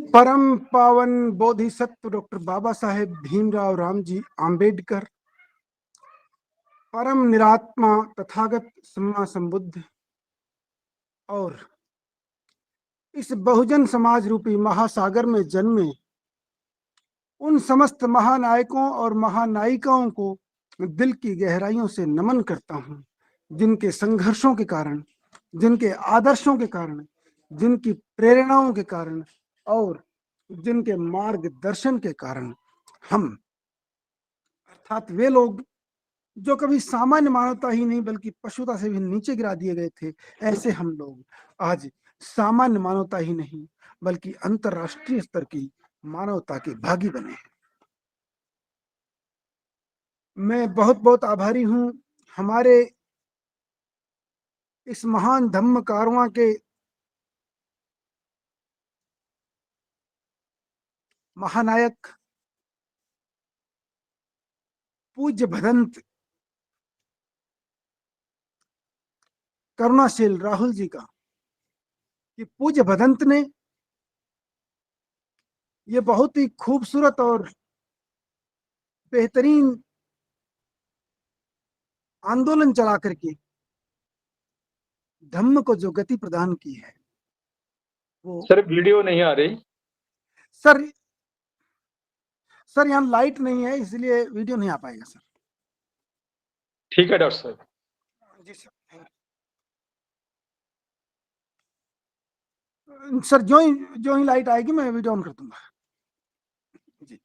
परम पावन बोधिसत्व डॉक्टर बाबा साहेब भीमराव रामजी आम्बेडकर, परम निरात्मा तथागत सम्मा संबुद्ध और इस बहुजन समाज रूपी महासागर में जन्मे उन समस्त महानायकों और महानायिकाओं को दिल की गहराइयों से नमन करता हूं, जिनके संघर्षों के कारण, जिनके आदर्शों के कारण, जिनकी प्रेरणाओं के कारण और जिनके मार्गदर्शन के कारण हम अर्थात वे लोग जो कभी सामान्य मानवता ही नहीं बल्कि पशुता से भी नीचे गिरा दिए गए थे, ऐसे हम लोग आज सामान्य मानवता ही नहीं बल्कि अंतरराष्ट्रीय स्तर की मानवता के भागी बने हैं। मैं बहुत बहुत आभारी हूं हमारे इस महान धम्म कारवां के महानायक पूज्य भदंत करुणाशील राहुल जी का, कि पूज्य भदंत ने ये बहुत ही खूबसूरत और बेहतरीन आंदोलन चला करके धम्म को जो गति प्रदान की है वो। सर वीडियो नहीं आ रही। सर सर यहाँ लाइट नहीं है इसलिए वीडियो नहीं आ पाएगा सर। ठीक है डॉक्टर साहब। जी सर। सर जो ही लाइट आएगी मैं वीडियो ऑन कर दूंगा। जी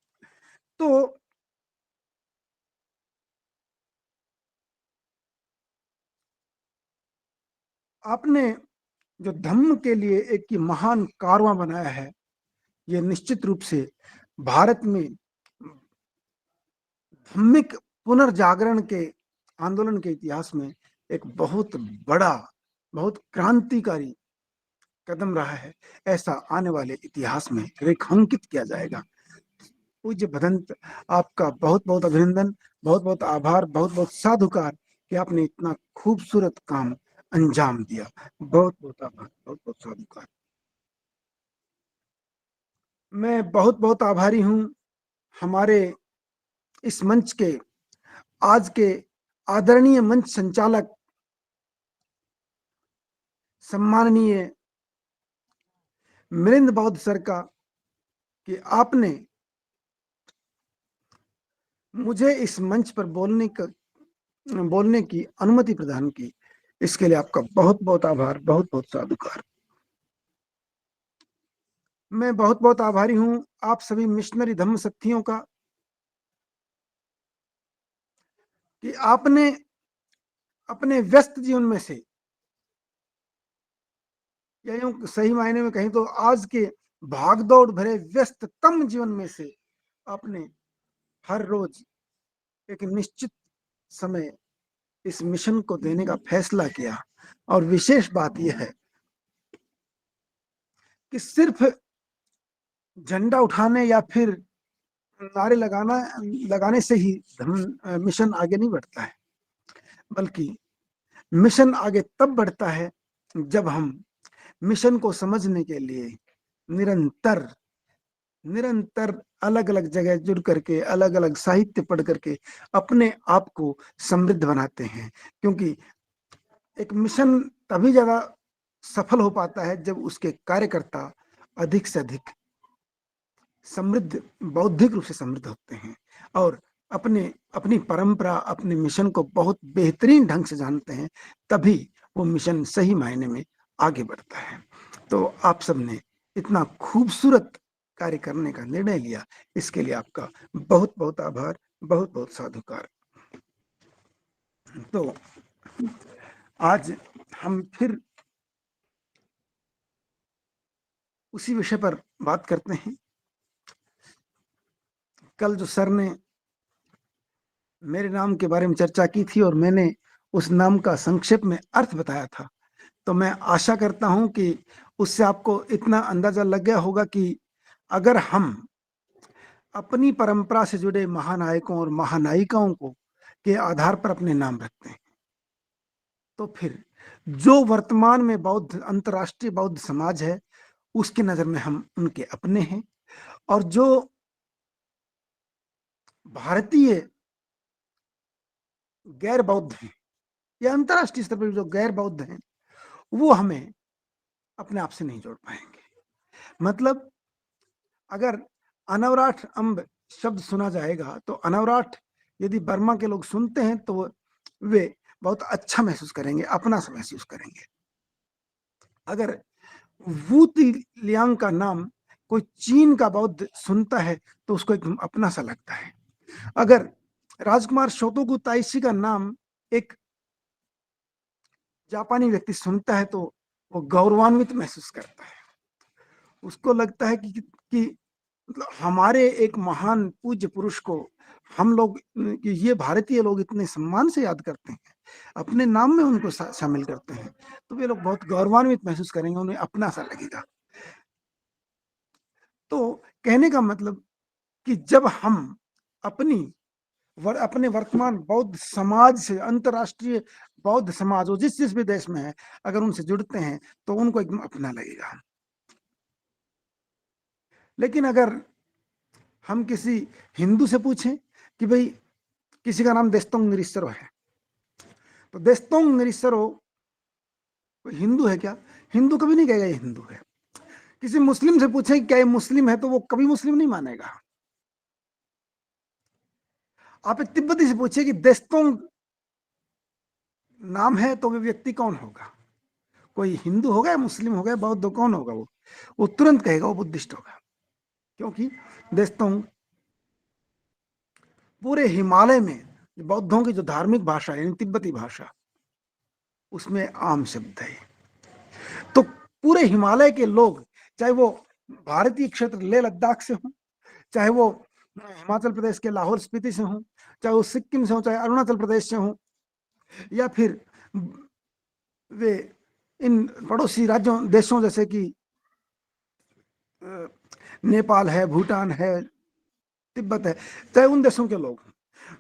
तो आपने जो धम्म के लिए एक की महान कारवां बनाया है, ये निश्चित रूप से भारत में धम्मिक पुनर्जागरण के आंदोलन के इतिहास में एक बहुत बड़ा, बहुत क्रांतिकारी कदम रहा है। ऐसा आने वाले इतिहास में रेखांकित किया जाएगा। पूज्य भदंत, आपका बहुत बहुत अभिनंदन, बहुत बहुत आभार, बहुत बहुत साधुकार कि आपने इतना खूबसूरत काम अंजाम दिया। बहुत बहुत आभार, बहुत बहुत साधुकार। मैं बहुत बहुत आभारी हूं हमारे इस मंच के आज के आदरणीय मंच संचालक सम्माननीय मिलिंद बौद्ध सर का, कि आपने मुझे इस मंच पर बोलने की अनुमति प्रदान की। इसके लिए आपका बहुत बहुत आभार, बहुत बहुत साधुकार। मैं बहुत बहुत आभारी हूं आप सभी मिशनरी धम्म शक्तियों का, कि आपने अपने व्यस्त जीवन में से, या यूं सही मायने में कहीं तो आज के भागदौड़ भरे व्यस्ततम जीवन में से आपने हर रोज एक निश्चित समय इस मिशन को देने का फैसला किया। और विशेष बात यह है कि सिर्फ झंडा उठाने या फिर नारे लगाने से ही मिशन आगे नहीं बढ़ता है, बल्कि मिशन आगे तब बढ़ता है जब हम मिशन को समझने के लिए निरंतर निरंतर अलग अलग जगह जुड़ करके, अलग अलग साहित्य पढ़ करके अपने आप को समृद्ध बनाते हैं। क्योंकि एक मिशन तभी ज्यादा सफल हो पाता है जब उसके कार्यकर्ता अधिक से अधिक समृद्ध, बौद्धिक रूप से समृद्ध होते हैं और अपनी परंपरा, अपने मिशन को बहुत बेहतरीन ढंग से जानते हैं। तभी वो मिशन सही मायने में आगे बढ़ता है। तो आप सबने इतना खूबसूरत कार्य करने का निर्णय लिया, इसके लिए आपका बहुत बहुत आभार, बहुत बहुत साधुकार। तो आज हम फिर उसी विषय पर बात करते हैं। कल जो सर ने मेरे नाम के बारे में चर्चा की थी और मैंने उस नाम का संक्षेप में अर्थ बताया था, तो मैं आशा करता हूं कि उससे आपको इतना अंदाजा लग गया होगा कि अगर हम अपनी परंपरा से जुड़े महानायकों और महानायिकाओं को के आधार पर अपने नाम रखते हैं, तो फिर जो वर्तमान में बौद्ध अंतरराष्ट्रीय बौद्ध समाज है उसकी नजर में हम उनके अपने हैं। और जो भारतीय गैर बौद्ध हैं या अंतर्राष्ट्रीय स्तर पर जो गैर बौद्ध हैं, वो हमें अपने आप से नहीं जोड़ पाएंगे। मतलब अगर अनवराठ अम्ब शब्द सुना जाएगा तो अनवराठ यदि बर्मा के लोग सुनते हैं तो वे बहुत अच्छा महसूस करेंगे, अपना सा महसूस करेंगे। अगर वू लियांग का नाम कोई चीन का बौद्ध सुनता है तो उसको एकदम अपना सा लगता है। अगर राजकुमार शोतोकू ताइशी का नाम एक जापानी व्यक्ति सुनता है तो वो गौरवान्वित महसूस करता है। उसको लगता है कि मतलब हमारे एक महान पूज्य पुरुष को हम लोग, ये भारतीय लोग इतने सम्मान से याद करते हैं, अपने नाम में उनको शामिल करते हैं, तो वे लोग बहुत गौरवान्वित महसूस करेंगे, उन्हें अपना सा लगेगा। तो कहने का मतलब कि जब हम अपने वर्तमान बौद्ध समाज से, अंतरराष्ट्रीय बौद्ध समाज हो जिस भी देश में है, अगर उनसे जुड़ते हैं तो उनको एकदम अपना लगेगा। लेकिन अगर हम किसी हिंदू से पूछें कि भाई किसी का नाम देस्तोंग निरिसरो है, तो देस्तोंग निरिसरो हिंदू है क्या? हिंदू कभी नहीं कहेगा ये हिंदू है। किसी मुस्लिम से पूछें क्या ये मुस्लिम है, तो वो कभी मुस्लिम नहीं मानेगा। आप एक तिब्बती से पूछिए कि देस्तोंग नाम है तो वे व्यक्ति कौन होगा? कोई हिंदू होगा या मुस्लिम होगा या बौद्ध, कौन होगा? वो तुरंत कहेगा वो बुद्धिस्ट होगा, क्योंकि देस्तोंग पूरे हिमालय में बौद्धों की जो धार्मिक भाषा है, तिब्बती भाषा, उसमें आम शब्द है। तो पूरे हिमालय के लोग, चाहे वो भारतीय क्षेत्र लेह लद्दाख से हों, चाहे वो हिमाचल प्रदेश के लाहौल स्पीति से हों, चाहे वो सिक्किम से हों, चाहे अरुणाचल प्रदेश से हों, या फिर वे इन पड़ोसी राज्यों देशों जैसे कि नेपाल है, भूटान है, तिब्बत है, चाहे उन देशों के लोग,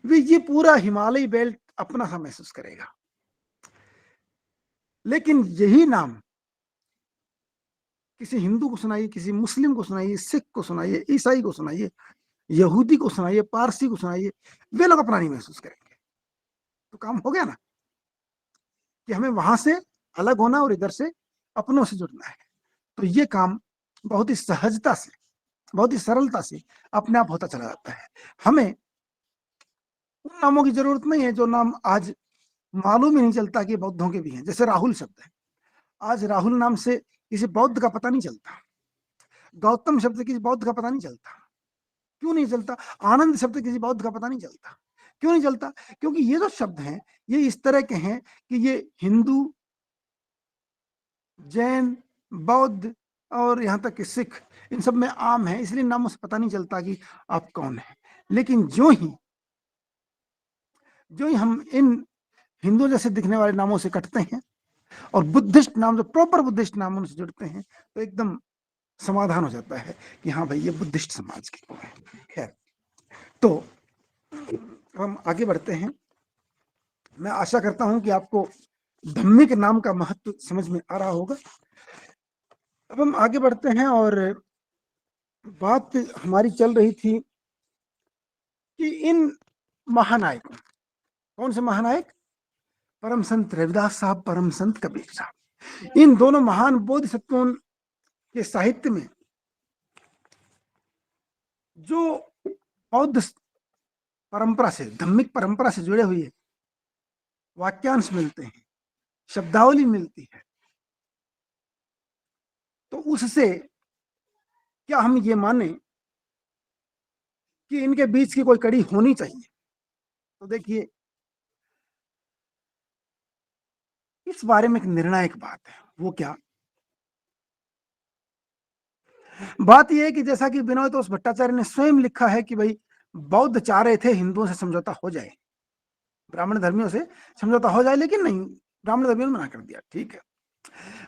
वे ये पूरा हिमालयी बेल्ट अपना सा महसूस करेगा। लेकिन यही नाम किसी हिंदू को सुनाइए, किसी मुस्लिम को सुनाइए, सिख को सुनाइए, ईसाई को सुनाइए, यहूदी को सुनाइए, पारसी को सुनाइए, वे लोग अपना नहीं महसूस करेंगे। तो काम हो गया ना, कि हमें वहां से अलग होना और इधर से अपनों से जुड़ना है। तो ये काम बहुत ही सहजता से, बहुत ही सरलता से अपने आप होता चला जाता है। हमें उन नामों की जरूरत नहीं है जो नाम आज मालूम ही नहीं चलता कि बौद्धों के भी हैं। जैसे राहुल शब्द है, आज राहुल नाम से किसी बौद्ध का पता नहीं चलता। गौतम शब्द किसी बौद्ध का पता नहीं चलता। क्यों नहीं चलता? आनंद शब्द किसी बौद्ध का पता नहीं चलता। क्यों नहीं चलता? क्योंकि ये जो शब्द हैं ये इस तरह के हैं कि ये हिंदू, जैन, बौद्ध और यहाँ तक कि सिख, इन सब में आम है, इसलिए नामों से पता नहीं चलता कि आप कौन है। लेकिन जो ही हम इन हिंदू जैसे दिखने वाले नामों से कटते हैं और बुद्धिस्ट नाम, जो प्रॉपर बुद्धिस्ट नामों से जुड़ते हैं, तो एकदम समाधान हो जाता है कि हाँ भाई ये बुद्धिस्ट समाज के लोग हैं। खैर, तो हम आगे बढ़ते हैं। मैं आशा करता हूं कि आपको धम्मिक नाम का महत्व समझ में आ रहा होगा। अब हम आगे बढ़ते हैं और बात हमारी चल रही थी कि इन महानायकों, कौन से महानायक? परम संत रविदास साहब, परम संत कबीर साहब, इन दोनों महान बोधिसत्वों के साहित्य में जो बौद्ध परंपरा से, धम्मिक परंपरा से जुड़े हुए वाक्यांश मिलते हैं, शब्दावली मिलती है, तो उससे क्या हम ये माने कि इनके बीच की कोई कड़ी होनी चाहिए? तो देखिए, इस बारे में एक निर्णायक बात है। वो क्या बात? यह है कि जैसा कि विनोद तोष भट्टाचार्य ने स्वयं लिखा है कि भाई बौद्ध चाह रहे थे हिंदुओं से समझौता हो जाए, ब्राह्मण धर्मियों से समझौता हो जाए, लेकिन नहीं, ब्राह्मण धर्मियों ने मना कर दिया। ठीक है,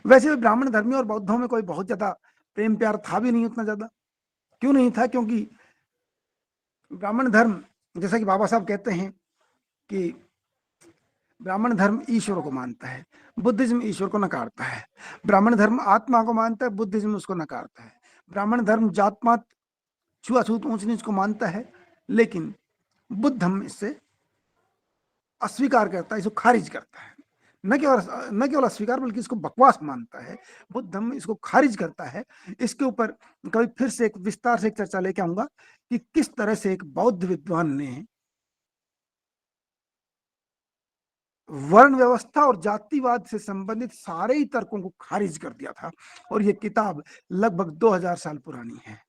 वैसे भी ब्राह्मण धर्मियों और बौद्धों में कोई बहुत ज्यादा प्रेम प्यार था भी नहीं उतना ज्यादा। क्यों नहीं था? क्योंकि ब्राह्मण धर्म, जैसा कि बाबा साहब कहते हैं कि ब्राह्मण धर्म ईश्वर को मानता है, बुद्धिज्म ईश्वर को नकारता है। ब्राह्मण धर्म आत्मा को मानता है, बुद्धिज्म उसको नकारता है। ब्राह्मण धर्म जात पात छुआछूत ऊंच नीच को मानता है, लेकिन बुद्ध धर्म इससे अस्वीकार करता है, इसको खारिज करता है। न केवल अस्वीकार बल्कि इसको बकवास मानता है। बुद्ध धर्म इसको खारिज करता है। इसके ऊपर कभी फिर से एक विस्तार से एक चर्चा लेके आऊंगा कि किस तरह से एक बौद्ध विद्वान ने वर्ण व्यवस्था और जातिवाद से संबंधित सारे ही तर्कों को खारिज कर दिया था। और ये किताब लगभग 2000 साल पुरानी है।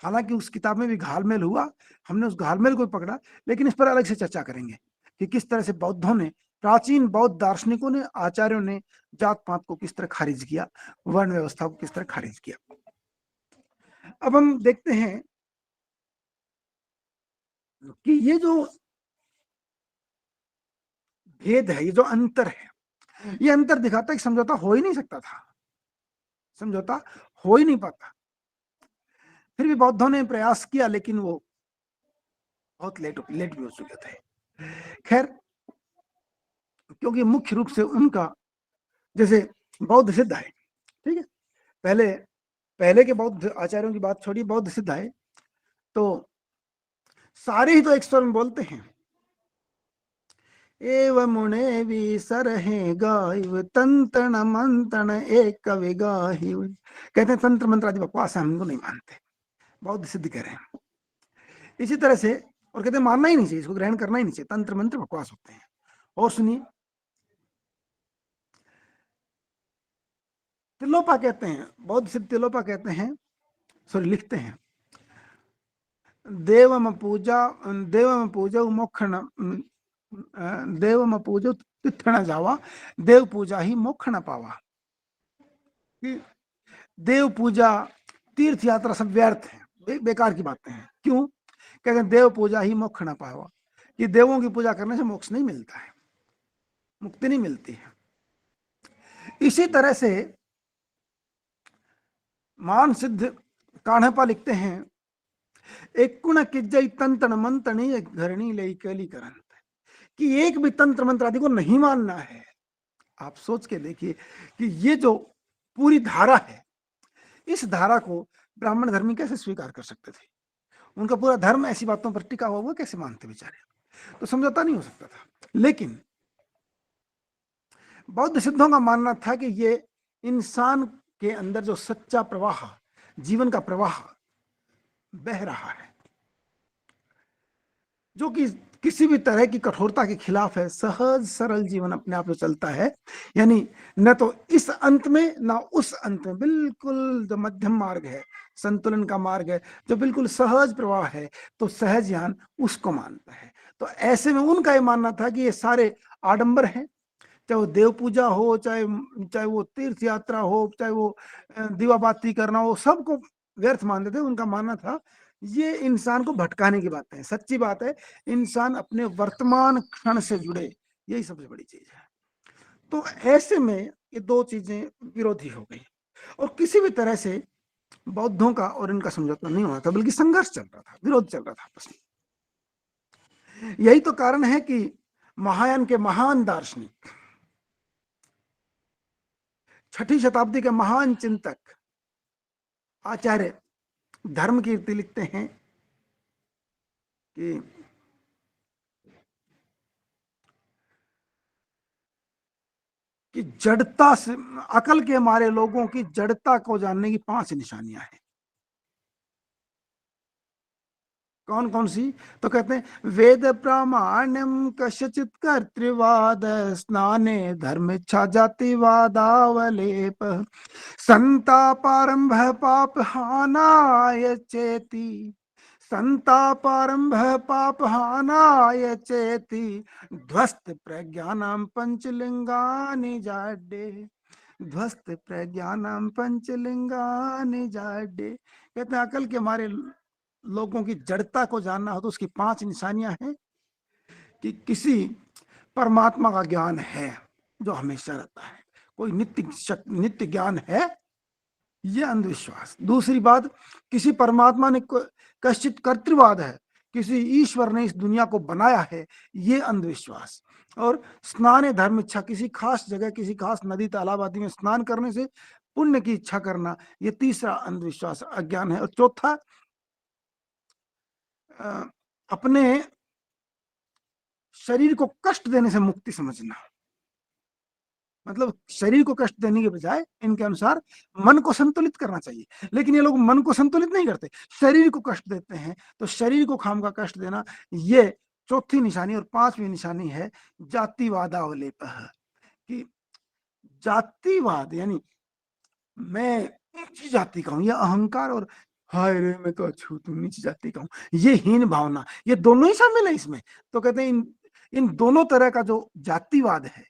हालांकि उस किताब में भी घालमेल हुआ, हमने उस घालमेल को पकड़ा, लेकिन इस पर अलग से चर्चा करेंगे कि किस तरह से बौद्धों ने, प्राचीन बौद्ध दार्शनिकों ने, आचार्यों ने जात पात को किस तरह खारिज किया, वर्ण व्यवस्था को किस तरह खारिज किया। अब हम देखते हैं कि ये जो भेद है, ये जो अंतर है, ये अंतर दिखाता है कि समझौता हो ही नहीं सकता था, समझौता हो ही नहीं पाता। फिर भी बौद्धों ने प्रयास किया, लेकिन वो बहुत लेट भी हो चुके थे। खैर, क्योंकि मुख्य रूप से उनका, जैसे बौद्ध सिद्ध है, ठीक है, पहले के बौद्ध आचार्यों की बात छोड़िए, बौद्ध सिद्ध है तो सारे ही तो एक स्वर में बोलते हैं, एव मुने भी सरहे गाइव तंत्रण मंत्रण एक कवि गाहिव। कहते हैं तंत्र मंत्र आदि बकवास है, हम इनको नहीं मानते, बौद्ध सिद्ध कह रहे हैं। इसी तरह से, और कहते हैं मानना ही नहीं चाहिए, इसको ग्रहण करना ही नहीं चाहिए, तंत्र मंत्र बकवास होते हैं। और सुनिए, तिलोपा कहते हैं, बौद्ध सिद्ध तिलोपा कहते हैं, सॉरी लिखते हैं, देवम पूजा मोक्षण, देवम पूजो तिथण जावा, देव पूजा ही मोक्ष न पावा। कि देव पूजा, तीर्थ यात्रा सब व्यर्थ है, बेकार की बातें हैं। क्यों? कहते हैं देव पूजा ही मोक्ष न पावा, कि देवों की पूजा करने से मोक्ष नहीं मिलता है, मुक्ति नहीं मिलती है। इसी तरह से मान सिद्ध कान्हपा लिखते हैं, एक कुण किज्जई तंत्र मंत्रणी घरणी लई कैली करंत, कि एक भी तंत्र मंत्र आदि को नहीं मानना है। आप सोच के देखिए कि ये जो पूरी धारा है, इस धारा को ब्राह्मण धर्मी कैसे स्वीकार कर सकते थे? उनका पूरा धर्म ऐसी बातों पर टिका हुआ, वो कैसे मानते बेचारे? तो समझौता नहीं हो सकता था। लेकिन बौद्ध सिद्धों का मानना था कि ये इंसान के अंदर जो सच्चा प्रवाह, जीवन का प्रवाह बह रहा है, जो कि किसी भी तरह की कठोरता के खिलाफ है, सहज सरल जीवन अपने आप में चलता है, यानी न तो इस अंत में ना उस अंत में, बिल्कुल जो मध्यम मार्ग है, संतुलन का मार्ग है, जो बिल्कुल सहज प्रवाह है, तो सहज ज्ञान उसको मानता है। तो ऐसे में उनका ये मानना था कि ये सारे आडंबर हैं, चाहे वो देव पूजा हो, चाहे वो तीर्थ यात्रा हो, चाहे वो दीवा बाती करना हो, सबको व्यर्थ मानते थे। उनका मानना था ये इंसान को भटकाने की बात है। सच्ची बात है, इंसान अपने वर्तमान क्षण से जुड़े, यही सबसे बड़ी चीज है। तो ऐसे में ये दो चीजें विरोधी हो गई, और किसी भी तरह से बौद्धों का और इनका समझौता नहीं हुआ था, बल्कि संघर्ष चल रहा था, विरोध चल रहा था आपस में। यही तो कारण है कि महायान के महान दार्शनिक, 6ठी शताब्दी के महान चिंतक आचार्य धर्मकीर्ति लिखते हैं कि जड़ता से, अकल के मारे लोगों की जड़ता को जानने की 5 निशानियां हैं। कौन कौन सी? तो कहते हैं वेद प्रामाण्यम कस्यचित कर्तृवाद, स्नाने धर्म इच्छा जातिवादावलेप, संतापारंभ पाप हानाय चेति, संतापारंभ पाप हानाय चेति, ध्वस्त प्रज्ञानाम पंचलिंगानि जाड्डे, ध्वस्त प्रज्ञानाम पंचलिंगानि जाड्डे। कहते हैं अकल के मारे लोगों की जड़ता को जानना हो तो उसकी 5 निशानियां हैं कि किसी परमात्मा का ज्ञान है जो हमेशा रहता है, कोई नित्य ज्ञान है, ये अंधविश्वास। दूसरी बात, किसी परमात्मा ने कश्चित कर्तृवाद है किसी ईश्वर ने इस दुनिया को बनाया है, ये अंधविश्वास। और स्नान धर्म इच्छा, किसी खास जगह, किसी खास नदी तालाब आदि में स्नान करने से पुण्य की इच्छा करना, ये तीसरा अंधविश्वास अज्ञान है। और चौथा, अपने शरीर को कष्ट देने से मुक्ति समझना। मतलब शरीर को कष्ट देने के बजाय इनके अनुसार मन को संतुलित करना चाहिए, लेकिन ये लोग मन को संतुलित नहीं करते, शरीर को कष्ट देते हैं। तो शरीर को खाम का कष्ट देना, ये चौथी निशानी। और पांचवी निशानी है जातिवादावलेप, कि जातिवाद यानी मैं ऊंची जाति का हूं, यह अहंकार, और हाय रे मैं तो अच्छू तू नीची जाति का हूं, ये हीन भावना, ये दोनों ही शामिल है इसमें। तो कहते हैं इन दोनों तरह का जो जातिवाद है,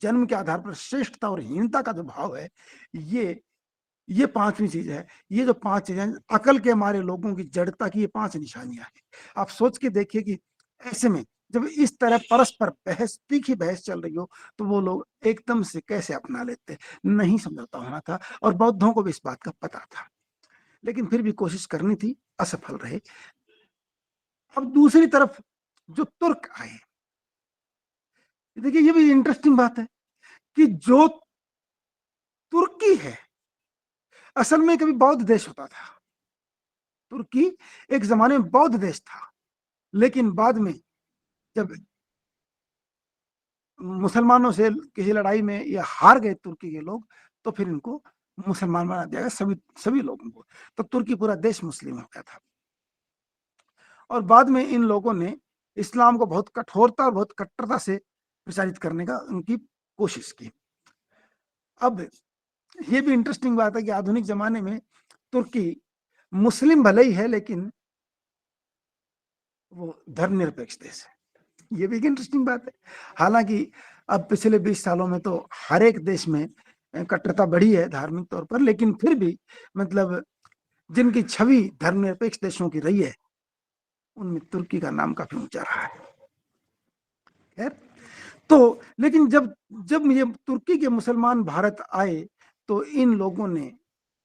जन्म के आधार पर श्रेष्ठता और हीनता का जो भाव है, ये पांचवी चीज है। ये जो पांच चीजें, अकल के हमारे लोगों की जड़ता की ये पांच निशानियां हैं। आप सोच के देखिए कि ऐसे में जब इस तरह परस्पर बहस, तीखी बहस चल रही हो, तो वो लोग एकदम से कैसे अपना लेते। नहीं समझौता होना था, और बौद्धों को भी इस बात का पता था, लेकिन फिर भी कोशिश करनी थी, असफल रहे। अब दूसरी तरफ जो तुर्क आए, देखिए ये भी इंटरेस्टिंग बात है कि जो तुर्की है, असल में कभी बौद्ध देश होता था। तुर्की एक जमाने में बौद्ध देश था, लेकिन बाद में जब मुसलमानों से किसी लड़ाई में ये हार गए तुर्की के लोग, तो फिर इनको मुसलमान बना दिया गया, सभी लोगों को। तो तुर्की पूरा देश मुस्लिम हो गया था। और बाद में इन लोगों ने इस्लाम को बहुत कठोरता और बहुत कट्टरता से प्रचारित करने का उनकी कोशिश की। अब ये भी इंटरेस्टिंग बात है कि आधुनिक जमाने में तुर्की मुस्लिम भले ही है, लेकिन वो धर्मनिरपेक्ष देश है। ये भी एक इंटरेस्टिंग बात है। हालांकि अब पिछले 20 सालों में तो हर एक देश में कट्टरता बढ़ी है धार्मिक तौर पर, लेकिन फिर भी मतलब जिनकी छवि धर्मनिरपेक्ष देशों की रही है, उनमें तुर्की का नाम काफी ऊंचा रहा है। खैर, तो लेकिन जब जब ये तुर्की के मुसलमान भारत आए, तो इन लोगों ने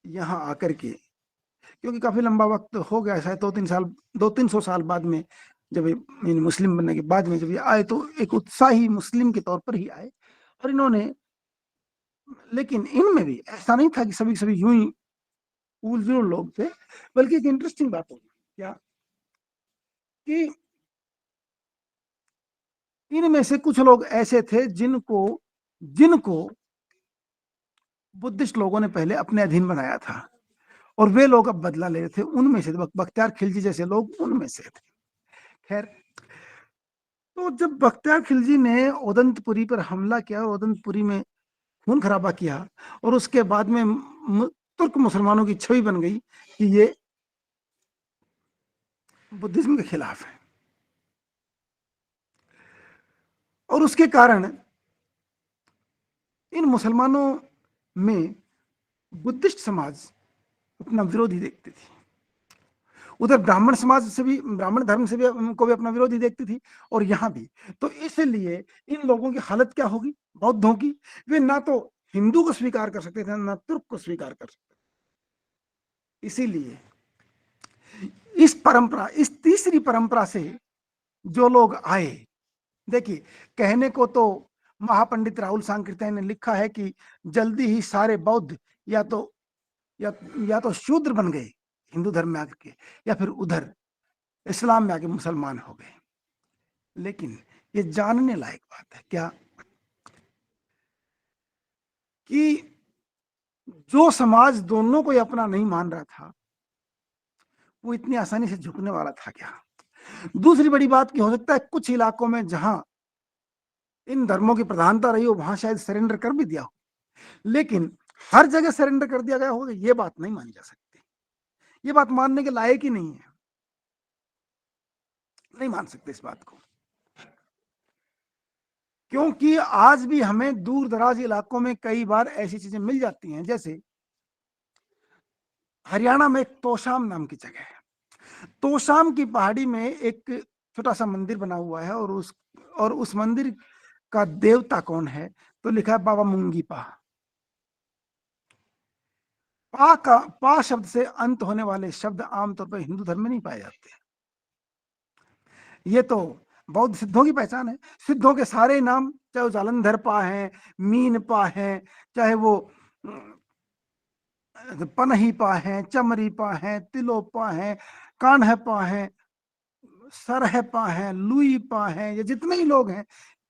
यहाँ आकर के, क्योंकि काफी लंबा वक्त हो गया, शायद 200-300 साल बाद में, जब इन मुस्लिम बनने के बाद में जब ये आए, तो एक उत्साही मुस्लिम के तौर पर ही आए। और इन्होंने, लेकिन इनमें भी ऐसा नहीं था कि सभी यूं ही उलझुल लोग थे, बल्कि एक इंटरेस्टिंग बात होगी क्या, कि इनमें से कुछ लोग ऐसे थे जिनको जिनको बुद्धिस्ट लोगों ने पहले अपने अधीन बनाया था, और वे लोग अब बदला ले रहे थे। उनमें से बख्तियार खिलजी जैसे लोग उनमें से थे। खैर, तो जब बख्तियार खिलजी ने उदंतपुरी पर हमला किया और उदंतपुरी में खून खराबा किया, और उसके बाद में तुर्क मुसलमानों की छवि बन गई कि ये बुद्धिज्म के खिलाफ है, और उसके कारण इन मुसलमानों में बुद्धिस्ट समाज अपना विरोधी देखती थी, उधर ब्राह्मण समाज से भी, ब्राह्मण धर्म से भी को भी अपना विरोधी देखती थी, और यहां भी। तो इसलिए इन लोगों की हालत क्या होगी, बौद्धों की, वे ना तो हिंदू को स्वीकार कर सकते थे, ना तुर्क को स्वीकार कर सकते थे। इसीलिए इस परंपरा, इस तीसरी परंपरा से जो लोग आए, देखिए कहने को तो महापंडित राहुल सांकृत्य ने लिखा है कि जल्दी ही सारे बौद्ध या तो या तो शूद्र बन गए हिंदू धर्म में आकर के, या फिर उधर इस्लाम में आके मुसलमान हो गए। लेकिन ये जानने लायक बात है क्या, कि जो समाज दोनों को अपना नहीं मान रहा था, वो इतनी आसानी से झुकने वाला था क्या। दूसरी बड़ी बात की, हो सकता है कुछ इलाकों में जहां इन धर्मों की प्रधानता रही हो, वहां शायद सरेंडर कर भी दिया हो, लेकिन हर जगह सरेंडर कर दिया गया होगा, ये बात नहीं मानी जा सकती। ये बात मानने के लायक ही नहीं है, नहीं मान सकते इस बात को। क्योंकि आज भी हमें दूर दराज इलाकों में कई बार ऐसी चीजें मिल जाती हैं, जैसे हरियाणा में एक तोशाम नाम की जगह है। तोशाम की पहाड़ी में एक छोटा सा मंदिर बना हुआ है, और उस मंदिर का देवता कौन है, तो लिखा है बाबा मुंगीपा। पा शब्द से अंत होने वाले शब्द आमतौर पर हिंदू धर्म में नहीं पाए जाते। ये तो बौद्ध सिद्धों की पहचान है। सिद्धों के सारे नाम, चाहे वो जालंधर पा है, मीन पा है, चाहे वो पनही पा है, चमरी पा है, तिलो पा है, कान्ह पा है, सरह पा है, लुई पा है, ये जितने ही लोग हैं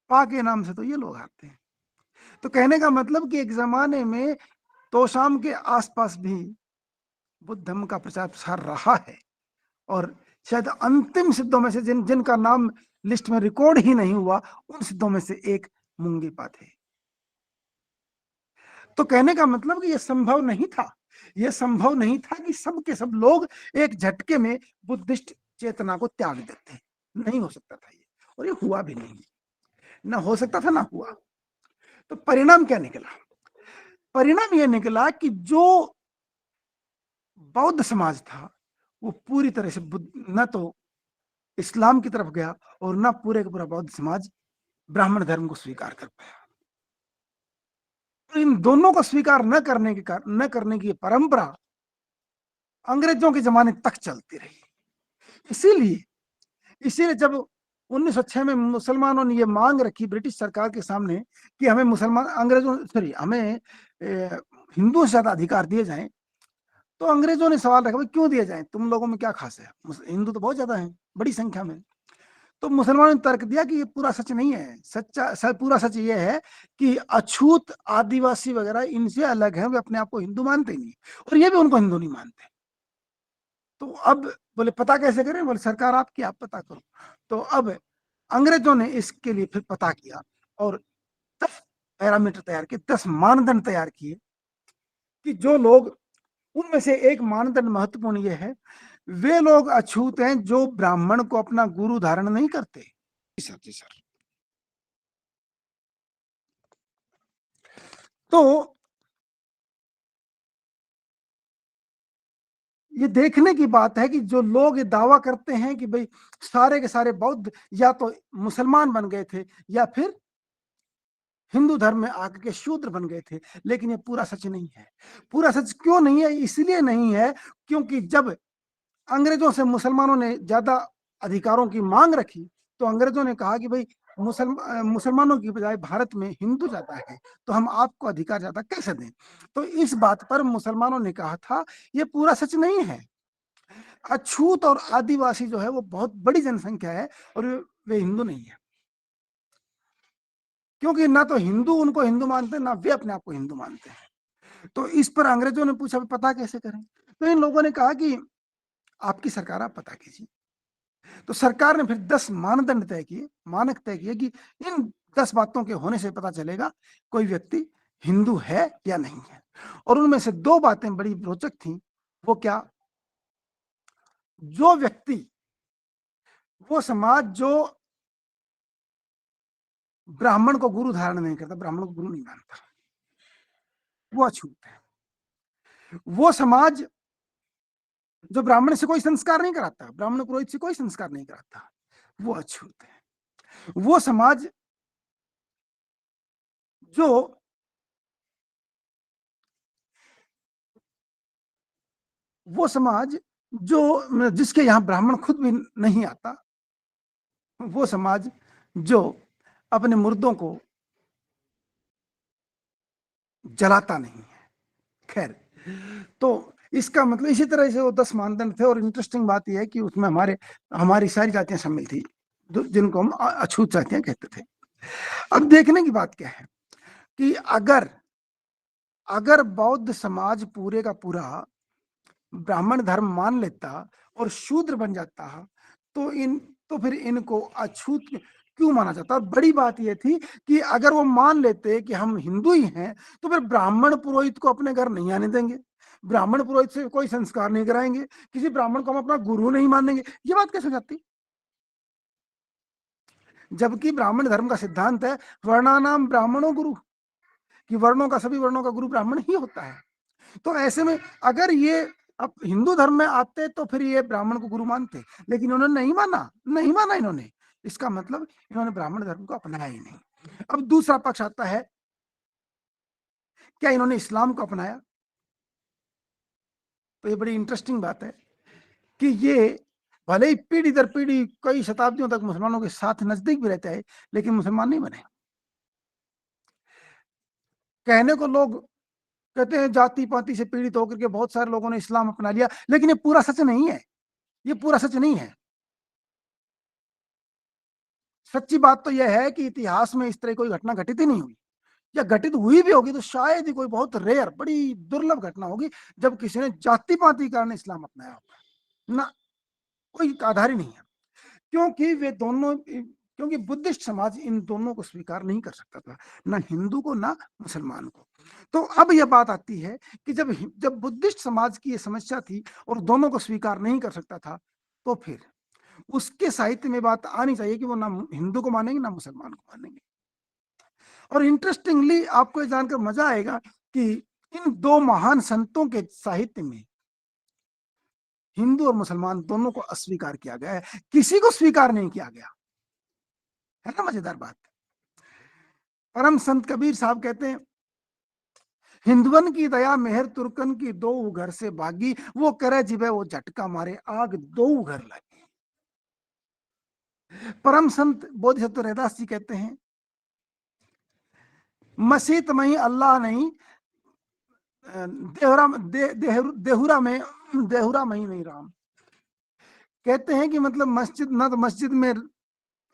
पा के नाम से तो ये लोग आते हैं। तो कहने का मतलब कि एक जमाने में तोशाम के आसपास भी बुद्ध धर्म का प्रचार प्रसार रहा है, और शायद अंतिम सिद्धों में से जिनका नाम लिस्ट में रिकॉर्ड ही नहीं हुआ, उन सिद्धों में से एक मुंगीपा थे। तो कहने का मतलब कि यह संभव नहीं था, यह संभव नहीं था कि सब के सब लोग एक झटके में बुद्धिस्ट चेतना को त्याग देते, नहीं हो सकता था ये, और ये हुआ भी नहीं, ना हो सकता था ना हुआ। तो परिणाम क्या निकला? परिणाम यह निकला कि जो बौद्ध समाज था वो पूरी तरह से न तो इस्लाम की तरफ गया, और न पूरे का पूरा बौद्ध समाज ब्राह्मण धर्म को स्वीकार कर पाया। तो इन दोनों को स्वीकार न करने की परंपरा अंग्रेजों के जमाने तक चलती रही। इसीलिए जब 1906 में मुसलमानों ने ये मांग रखी ब्रिटिश सरकार के सामने कि हमें हमें हिंदुओं से ज्यादा अधिकार दिए जाएं, तो अंग्रेजों ने सवाल रखा, भाई क्यों दिए जाएं, तुम लोगों में क्या खास है, हिंदू तो बहुत ज्यादा हैं, बड़ी संख्या में। तो मुसलमानों ने तर्क दिया कि ये पूरा सच नहीं है, पूरा सच ये है कि अछूत आदिवासी वगैरह इनसे अलग है, वे अपने आप को हिंदू मानते ही नहीं, और ये भी उनको हिंदू नहीं मानते। तो अब बोले पता कैसे करें? बोले सरकार आपकी, आप पता करो। तो अब अंग्रेजों ने इसके लिए फिर पता किया, और 10 पैरामीटर तैयार किए, 10 मानदंड तैयार किए कि जो लोग, उनमें से एक मानदंड महत्वपूर्ण यह है, वे लोग अछूत हैं जो ब्राह्मण को अपना गुरु धारण नहीं करते। सर जी सर। तो ये देखने की बात है कि जो लोग ये दावा करते हैं कि भाई सारे के सारे बौद्ध या तो मुसलमान बन गए थे या फिर हिंदू धर्म में आकर के शूद्र बन गए थे, लेकिन ये पूरा सच नहीं है। पूरा सच क्यों नहीं है? इसलिए नहीं है क्योंकि जब अंग्रेजों से मुसलमानों ने ज्यादा अधिकारों की मांग रखी, तो अंग्रेजों ने कहा कि भाई मुसलमानों की बजाय भारत में हिंदू ज्यादा है, तो हम आपको अधिकार ज्यादा कैसे दें? तो इस बात पर मुसलमानों ने कहा था ये पूरा सच नहीं है। अछूत और आदिवासी जो है वो बहुत बड़ी जनसंख्या है, और वे हिंदू नहीं है, क्योंकि ना तो हिंदू उनको हिंदू मानते हैं, ना वे अपने आप को हिंदू मानते हैं। तो इस पर अंग्रेजों ने पूछा पता कैसे करें? तो इन लोगों ने कहा कि आपकी सरकार, आप पता कीजिए। तो सरकार ने फिर 10 मानदंड तय किए, मानक तय किए कि इन 10 बातों के होने से पता चलेगा कोई व्यक्ति हिंदू है या नहीं है। और उनमें से 2 बातें बड़ी रोचक थी। वो क्या? जो व्यक्ति, वो समाज जो ब्राह्मण को गुरु धारण नहीं करता, ब्राह्मण को गुरु नहीं मानता, वो अछूत है। वो समाज जो ब्राह्मण से कोई संस्कार नहीं कराता, ब्राह्मण पुरोहित से कोई संस्कार नहीं कराता, वो अछूत है। जो वो समाज जो जिसके यहाँ ब्राह्मण खुद भी नहीं आता, वो समाज जो अपने मुर्दों को जलाता नहीं है। खैर, तो इसका मतलब इसी तरह से वो 10 मानदंड थे। और इंटरेस्टिंग बात यह है कि उसमें हमारी सारी जातियां शामिल थी, जिनको हम अछूत जातियां कहते थे। अब देखने की बात क्या है कि अगर बौद्ध समाज पूरे का पूरा ब्राह्मण धर्म मान लेता और शूद्र बन जाता, तो फिर इनको अछूत क्यों माना जाता? और बड़ी बात यह थी कि अगर वो मान लेते कि हम हिंदू ही हैं, तो फिर ब्राह्मण पुरोहित को अपने घर नहीं आने देंगे, ब्राह्मण पुरोहित से कोई संस्कार नहीं कराएंगे, किसी ब्राह्मण को हम अपना गुरु नहीं मानेंगे। ये बात कैसे हो जाती? जबकि ब्राह्मण धर्म का सिद्धांत है वर्णानाम ब्राह्मणो गुरु, कि वर्णों का, सभी वर्णों का गुरु ब्राह्मण ही होता है। तो ऐसे में अगर ये अब हिंदू धर्म में आते तो फिर ये ब्राह्मण को गुरु मानते, लेकिन उन्होंने नहीं माना इन्होंने। इसका मतलब इन्होंने ब्राह्मण धर्म को अपनाया ही नहीं। अब दूसरा पक्ष आता है, क्या इन्होंने इस्लाम को अपनाया? तो ये बड़ी इंटरेस्टिंग बात है कि ये भले ही पीढ़ी दर पीढ़ी कई शताब्दियों तक मुसलमानों के साथ नजदीक भी रहते हैं, लेकिन मुसलमान नहीं बने। कहने को लोग कहते हैं जाति पाति से पीड़ित होकर के बहुत सारे लोगों ने इस्लाम अपना लिया, लेकिन ये पूरा सच नहीं है, ये पूरा सच नहीं है। सच्ची बात तो यह है कि इतिहास में इस तरह कोई घटना घटित ही नहीं हुई, या घटित हुई भी होगी तो शायद ही कोई बहुत रेयर, बड़ी दुर्लभ घटना होगी जब किसी ने जाति पाति कारण इस्लाम अपनाया होगा। ना, कोई आधार ही नहीं है, क्योंकि वे दोनों, क्योंकि बुद्धिस्ट समाज इन दोनों को स्वीकार नहीं कर सकता था, ना हिंदू को ना मुसलमान को। तो अब यह बात आती है कि जब जब बुद्धिस्ट समाज की यह समस्या थी और दोनों को स्वीकार नहीं कर सकता था, तो फिर उसके साहित्य में बात आनी चाहिए कि वो ना हिंदू को मानेंगे ना मुसलमान को मानेंगे। और इंटरेस्टिंगली आपको ये जानकर मजा आएगा कि इन दो महान संतों के साहित्य में हिंदू और मुसलमान दोनों को अस्वीकार किया गया है, किसी को स्वीकार नहीं किया गया है। ना मजेदार बात। परम संत कबीर साहब कहते हैं, हिंदुवन की दया मेहर तुर्कन की दो घर से भागी, वो करे जिबे वो झटका मारे आग दो घर लगी। परम संत बोधिसत्व रैदास जी कहते हैं, मसीत में ही अल्लाह नहीं, देहुरा में ही नहीं राम। कहते हैं कि मतलब मस्जिद ना तो मस्जिद में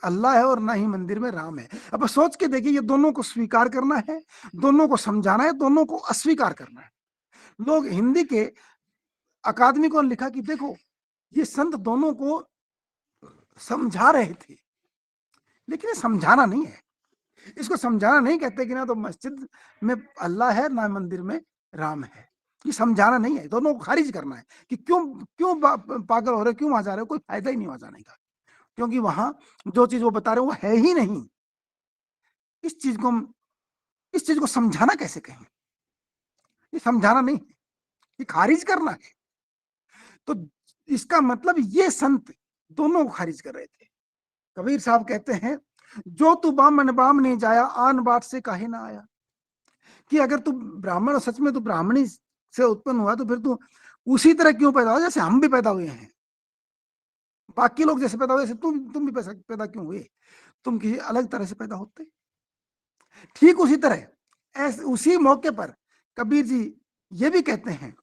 अल्लाह है और ना ही मंदिर में राम है। अब सोच के देखिए, ये दोनों को स्वीकार करना है, दोनों को समझाना है, दोनों को अस्वीकार करना है। लोग हिंदी के अकादमी को लिखा कि देखो ये संत दोनों को समझा रहे थे, लेकिन ये समझाना नहीं है। इसको समझाना नहीं कहते कि ना तो मस्जिद में अल्लाह है ना मंदिर में राम है। ये समझाना नहीं है, दोनों को खारिज करना है कि क्यों क्यों पागल हो रहे, क्यों वहां जा रहे हो, कोई फायदा ही नहीं वहां जाने का, क्योंकि वहां जो चीज वो बता रहे हो वो है ही नहीं। इस चीज को समझाना कैसे कहें? ये समझाना नहीं है, ये खारिज करना है। तो इसका मतलब ये संत दोनों को खारिज कर रहे थे। कबीर साहब कहते हैं, जो तू बामन बाम नहीं जाया आन बात से काहे ना आया। कि अगर तू ब्राह्मण, सच में तू ब्राह्मणी से उत्पन्न हुआ, तो फिर तू उसी तरह क्यों पैदा हुआ जैसे हम भी पैदा हुए हैं। बाकी लोग जैसे पैदा हुए जैसे तुम भी पैदा क्यों हुए? तुम किसी अलग तरह से पैदा होते। ठीक उसी तरह उसी मौके पर कबीर जी ये भी कहते हैं,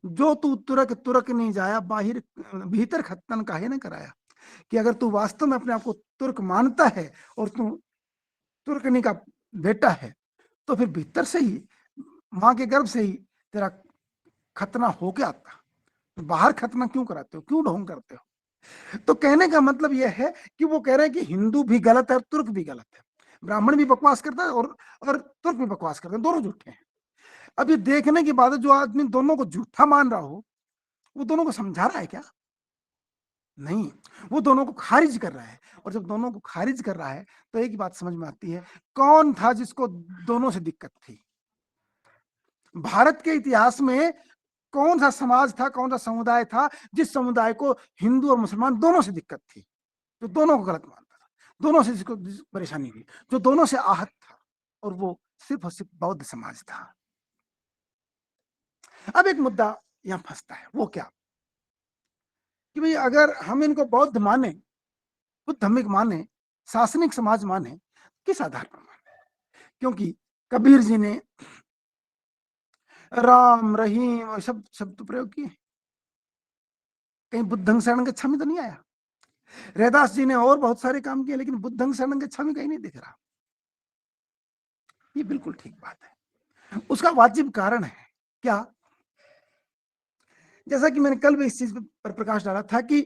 जो तू तुरक तुरक नहीं जाया बाहिर भीतर खत्तन काहे न कराया। कि अगर तू वास्तव में अपने आप को तुर्क मानता है और तू तुर्कनी का बेटा है, तो फिर भीतर से ही, माँ के गर्भ से ही तेरा खतना होके आता, बाहर खतना क्यों कराते हो, क्यों ढोंग करते हो? तो कहने का मतलब यह है कि वो कह रहे हैं कि हिंदू भी गलत है और तुर्क भी गलत है, ब्राह्मण भी बकवास करता है और तुर्क भी बकवास करते हैं, दोनों झूठे हैं। अब ये देखने के बाद जो आदमी दोनों को झूठा मान रहा हो, वो दोनों को समझा रहा है क्या? नहीं, वो दोनों को खारिज कर रहा है। और जब दोनों को खारिज कर रहा है तो एक ही बात समझ में आती है, कौन था जिसको दोनों से दिक्कत थी? भारत के इतिहास में कौन सा समाज था, कौन सा समुदाय था जिस समुदाय को हिंदू और मुसलमान दोनों से दिक्कत थी, जो दोनों को गलत मानता था, दोनों से जिसको परेशानी हुई, जो दोनों से आहत था? और वो सिर्फ और सिर्फ बौद्ध समाज था। अब एक मुद्दा यहां फंसता है, वो क्या कि भाई अगर हम इनको बौद्ध माने, बुद्ध धर्मिक माने, शासनिक समाज माने, किस आधार पर माने? क्योंकि कबीर जी ने राम रहीम सब शब्द प्रयोग किए, कहीं बुद्धं शरणं गच्छामि तो नहीं आया। रैदास जी ने और बहुत सारे काम किए, लेकिन बुद्धं शरणं गच्छामि कहीं नहीं दिख रहा। ये बिल्कुल ठीक बात है। उसका वाजिब कारण है क्या? जैसा कि मैंने कल भी इस चीज पर प्रकाश डाला था कि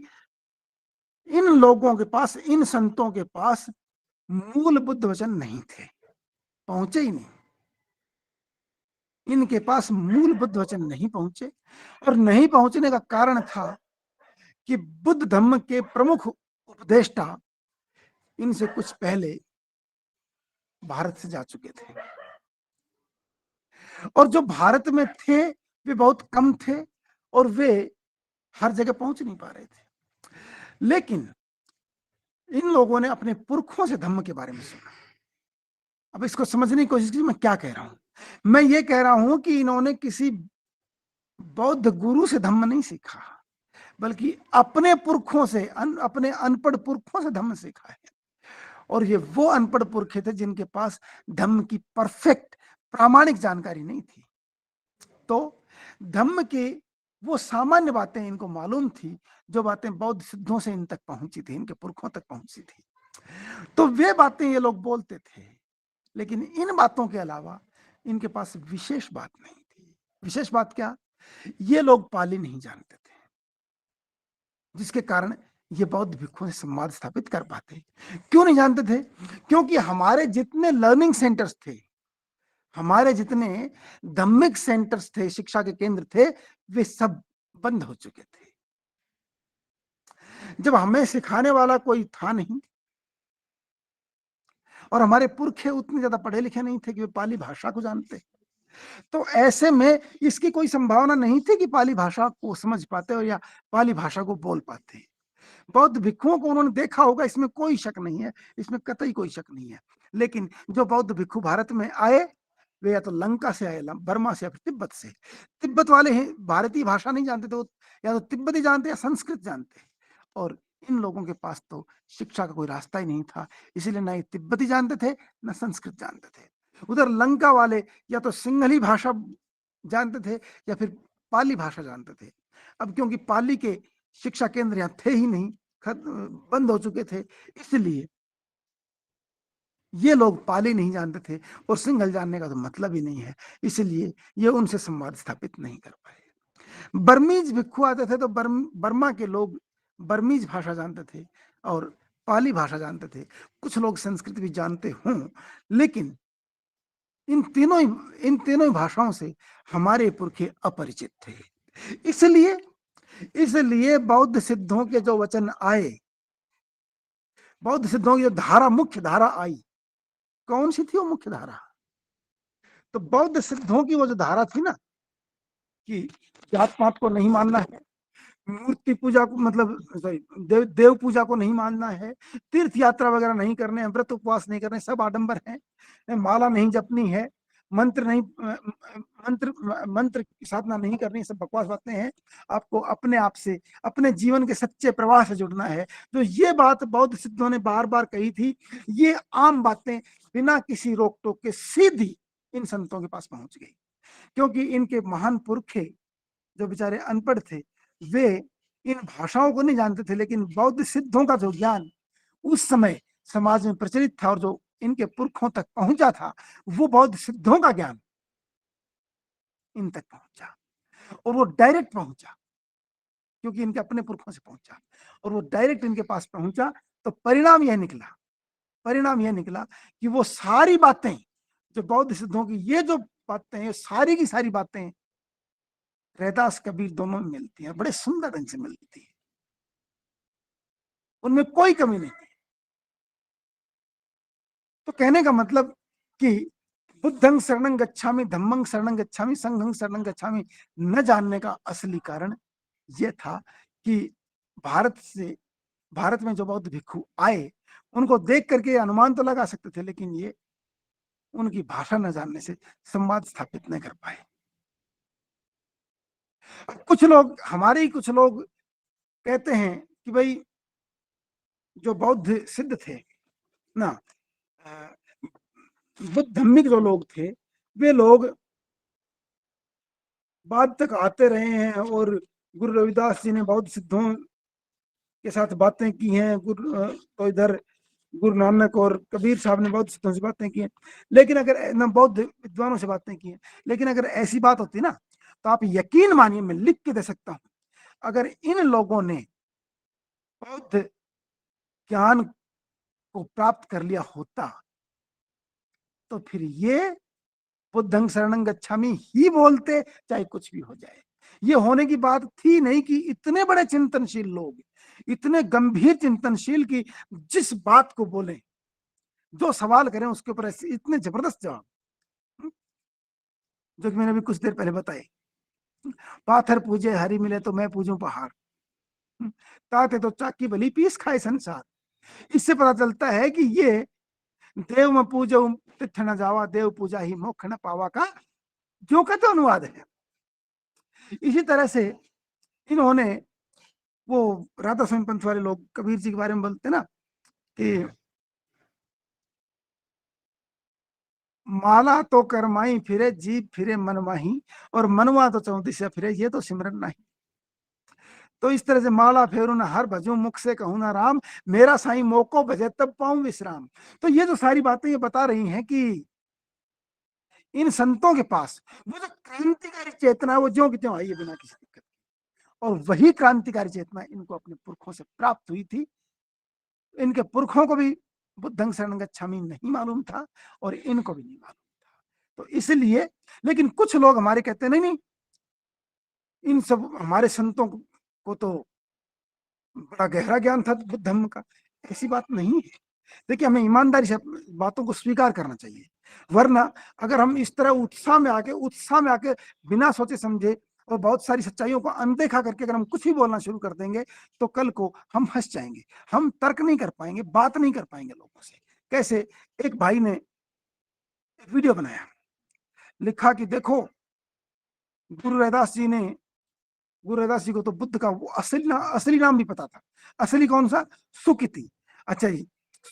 इन लोगों के पास, इन संतों के पास मूल बुद्ध वचन नहीं थे, पहुंचे ही नहीं। इनके पास मूल बुद्ध वचन नहीं पहुंचे, और नहीं पहुंचने का कारण था कि बुद्ध धर्म के प्रमुख उपदेष्टा इनसे कुछ पहले भारत से जा चुके थे, और जो भारत में थे वे बहुत कम थे और वे हर जगह पहुंच नहीं पा रहे थे। लेकिन इन लोगों ने अपने पुरखों से धम्म के बारे में सुना। अब इसको समझने की कोशिश की, मैं क्या कह रहा हूं। मैं ये कह रहा हूं कि इन्होंने किसी बौद्ध गुरु से धम्म नहीं सीखा, बल्कि अपने पुरखों से अपने अनपढ़ पुरखों से धम्म सीखा है। और ये वो अनपढ़ पुरखे थे जिनके पास धम्म की परफेक्ट प्रामाणिक जानकारी नहीं थी। तो धम्म के वो सामान्य बातें इनको मालूम थी, जो बातें बौद्ध सिद्धों से इन तक पहुंची थी, इनके पुरखों तक पहुंची थी। तो वे बातें ये लोग बोलते थे, लेकिन इन बातों के अलावा इनके पास विशेष बात नहीं थी। विशेष बात क्या? ये लोग पाली नहीं जानते थे, जिसके कारण ये बौद्ध भिक्षुओं से संवाद स्थापित कर पाते। क्यों नहीं जानते थे? क्योंकि हमारे जितने लर्निंग सेंटर्स थे, हमारे जितने धम्मिक सेंटर्स थे, शिक्षा के केंद्र थे, वे सब बंद हो चुके थे। जब हमें सिखाने वाला कोई था नहीं, और हमारे पुरखे उतने ज्यादा पढ़े लिखे नहीं थे कि वे पाली भाषा को जानते, तो ऐसे में इसकी कोई संभावना नहीं थी कि पाली भाषा को समझ पाते और या पाली भाषा को बोल पाते। बौद्ध भिक्षुओं को उन्होंने देखा होगा, इसमें कोई शक नहीं है, इसमें कतई कोई शक नहीं है। लेकिन जो बौद्ध भिक्षु भारत में आए, वे या तो लंका से आए, बर्मा से, या फिर तिब्बत से। तिब्बत वाले भारतीय भाषा नहीं जानते थे, या तो तिब्बती जानते या संस्कृत जानते, और इन लोगों के पास तो शिक्षा का कोई रास्ता ही नहीं था, इसीलिए ना ये तिब्बती जानते थे ना संस्कृत जानते थे। उधर लंका वाले या तो सिंहली भाषा जानते थे या फिर पाली भाषा जानते थे। अब क्योंकि पाली के शिक्षा केंद्र यहाँ थे ही नहीं, बंद हो चुके थे, इसलिए ये लोग पाली नहीं जानते थे, और सिंहल जानने का तो मतलब ही नहीं है, इसलिए ये उनसे संवाद स्थापित नहीं कर पाए। बर्मीज भिक्षु आते थे तो बर्मा के लोग बर्मीज भाषा जानते थे और पाली भाषा जानते थे। कुछ लोग संस्कृत भी जानते हों, लेकिन इन तीनों ही भाषाओं से हमारे पुरखे अपरिचित थे। इसलिए बौद्ध सिद्धों के जो वचन आए, बौद्ध सिद्धों की जो धारा, मुख्य धारा आई, कौन सी थी वो मुख्य धारा? तो बौद्ध सिद्धों की वो जो धारा थी ना, कि जात पात को नहीं मानना है, मूर्ति पूजा को, मतलब सॉरी, देव पूजा को नहीं मानना है, तीर्थ यात्रा वगैरह नहीं करने हैं, व्रत उपवास नहीं करने, सब आडंबर है, माला नहीं जपनी है, मंत्र नहीं, मंत्र की साधना नहीं करनी, सब बकवास बातें हैं, आपको अपने आप से, अपने जीवन के सच्चे प्रवाह से जुड़ना है। तो ये बात बौद्ध सिद्धों ने बार बार कही थी। ये आम बातें बिना किसी रोक टोक के सीधी इन संतों के पास पहुंच गई, क्योंकि इनके महान पुरखे जो बेचारे अनपढ़ थे, वे इन भाषाओं को नहीं जानते थे, लेकिन बौद्ध सिद्धों का जो ज्ञान उस समय समाज में प्रचलित था और जो इनके पुरखों तक पहुंचा था, वो बौद्ध सिद्धों का ज्ञान इन तक पहुंचा, और वो डायरेक्ट पहुंचा, क्योंकि इनके अपने पुरखों से पहुंचा, और वो डायरेक्ट इनके पास पहुंचा। तो परिणाम यह निकला कि वो सारी बातें जो बौद्ध सिद्धों की, ये जो बातें हैं, सारी की सारी बातें रैदास कबीर दोनों में मिलती हैं, बड़े सुंदर ढंग से मिलती है, उनमें कोई कमी नहीं है। तो कहने का मतलब कि बुद्धं शरणं गच्छामि, धम्मं शरणं गच्छामि, संघं शरणं गच्छामि न जानने का असली कारण यह था कि भारत में जो बौद्ध भिक्षु आए, उनको देख करके अनुमान तो लगा सकते थे, लेकिन ये उनकी भाषा न जानने से संवाद स्थापित नहीं कर पाए। कुछ लोग, हमारे ही कुछ लोग कहते हैं कि भाई जो बौद्ध सिद्ध थे ना, बुद्ध धम्मिक जो लोग थे, वे लोग बाद तक आते रहे हैं, और गुरु रविदास जी ने बौद्ध सिद्धों के साथ बातें की हैं, तो इधर गुरु नानक और कबीर साहब ने बौद्ध सिद्धों से बातें की हैं, लेकिन अगर न बौद्ध विद्वानों से बातें की हैं, लेकिन अगर ऐसी बात होती ना, तो आप यकीन मानिए, मैं लिख के दे सकता हूं, अगर इन लोगों ने बौद्ध ज्ञान को प्राप्त कर लिया होता, तो फिर ये बुद्धं शरणं गच्छामि ही बोलते, चाहे कुछ भी हो जाए। ये होने की बात थी नहीं कि इतने बड़े चिंतनशील लोग, इतने गंभीर चिंतनशील की जिस बात को बोले, जो सवाल करें उसके ऊपर इतने जबरदस्त जवाब, जो कि मैंने अभी कुछ देर पहले बताए। पाथर पूजे हरि मिले तो मैं पूजूं पहाड़, ताते तो चाकी भली पीस खाए संसार। इससे पता चलता है कि ये देव में पूजो तिथ न जावा, देव पूजा ही मोक्ष न पावा का जो का तो अनुवाद है। इसी तरह से इन्होंने वो राधा स्वामी पंथ वाले लोग कबीर जी के बारे में बोलते ना कि माला तो करमाई फिरे जीव फिरे मनमाही, और मनवा तो 34 फिरे, ये तो सिमरन नहीं। तो इस तरह से माला फेरू ना हर भजू मुख से कहूं ना राम, मेरा साईं मोको भजे तब पाऊं विश्राम। तो ये जो सारी बातें ये बता रही हैं कि इन संतों के पास वो जो क्रांतिकारी चेतना है वो ज्यों की त्यों आई है बिना किसी दिक्कत, और वही क्रांतिकारी चेतना इनको अपने पुरखों से प्राप्त हुई थी। इनके पुरखों को भी बुद्धं शरणं गच्छामि नहीं मालूम था, और इनको भी नहीं मालूम था। तो इसलिए, लेकिन कुछ लोग हमारे कहते नहीं नहीं, इन सब हमारे संतों को तो बड़ा गहरा ज्ञान था बुद्ध धर्म का। ऐसी बात नहीं है। देखिए, हमें ईमानदारी से बातों को स्वीकार करना चाहिए, वरना अगर हम इस तरह उत्साह में आके बिना सोचे समझे और बहुत सारी सच्चाइयों को अनदेखा करके अगर हम कुछ भी बोलना शुरू कर देंगे, तो कल को हम फंस जाएंगे, हम तर्क नहीं कर पाएंगे, बात नहीं कर पाएंगे लोगों से। कैसे, एक भाई ने एक वीडियो बनाया, लिखा कि देखो, गुरु रैदास जी ने, गुरु रैदास जी को तो बुद्ध का वो असली नाम भी पता था। असली कौन सा? सुकिति। अच्छा जी,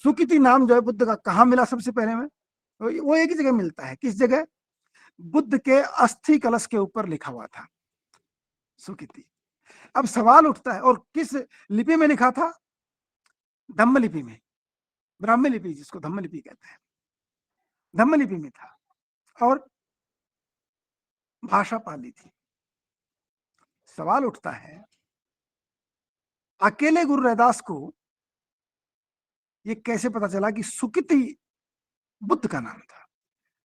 सुकिति नाम जो है बुद्ध का कहाँ मिला सबसे पहले में? वो एक ही जगह मिलता है। किस जगह? बुद्ध के अस्थि कलश के ऊपर लिखा हुआ था सुकिति। अब सवाल उठता है, और किस लिपि में लिखा था? धम्म लिपि में, ब्राह्मी लिपि जिसको धम्म लिपि कहते हैं, धम्म लिपि में था, और भाषा पाली थी। सवाल उठता है, अकेले गुरु रैदास को ये कैसे पता चला कि सुकिति बुद्ध का नाम था,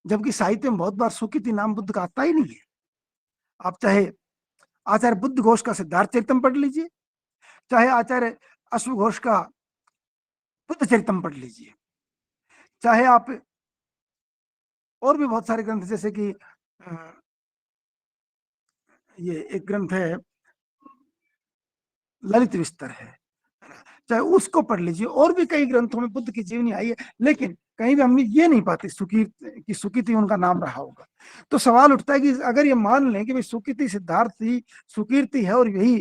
जबकि साहित्य में बहुत बार सुकिति नाम बुद्ध का आता ही नहीं है। आप चाहे आचार्य बुद्ध घोष का सिद्धार्थ चरितम पढ़ लीजिए, चाहे आचार्य अश्व घोष का बुद्ध चरितम पढ़ लीजिए, चाहे आप और भी बहुत सारे ग्रंथ, जैसे कि ये एक ग्रंथ है ललित विस्तर है, चाहे उसको पढ़ लीजिए। और भी कई ग्रंथों में बुद्ध की जीवनी आई है, लेकिन कहीं भी हमने ये नहीं पाते सुकीर्ति उनका नाम रहा होगा। तो सवाल उठता है कि अगर ये मान लें कि भाई सुकीर्ति सिद्धार्थ ही सुकीर्ति है, और यही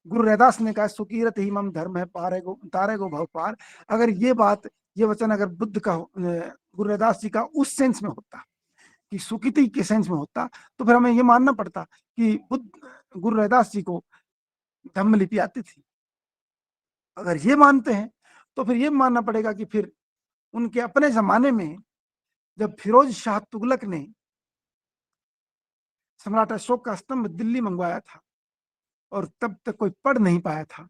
गुरु रैदास ने कहा सुकीरत ही मम धर्म है, तारे गो भव पार, अगर ये बात, ये वचन अगर बुद्ध का, गुरु रैदास जी का उस सेंस में होता, कि सुकीर्ति के सेंस में होता, तो फिर हमें ये मानना पड़ता कि बुद्ध, गुरु रैदास जी को धम्म लिपि आती थी। अगर ये मानते हैं तो फिर ये मानना पड़ेगा कि फिर उनके अपने जमाने में जब फिरोज शाह तुगलक ने सम्राट अशोक का स्तंभ दिल्ली मंगवाया था, और तब तक कोई पढ़ नहीं पाया था,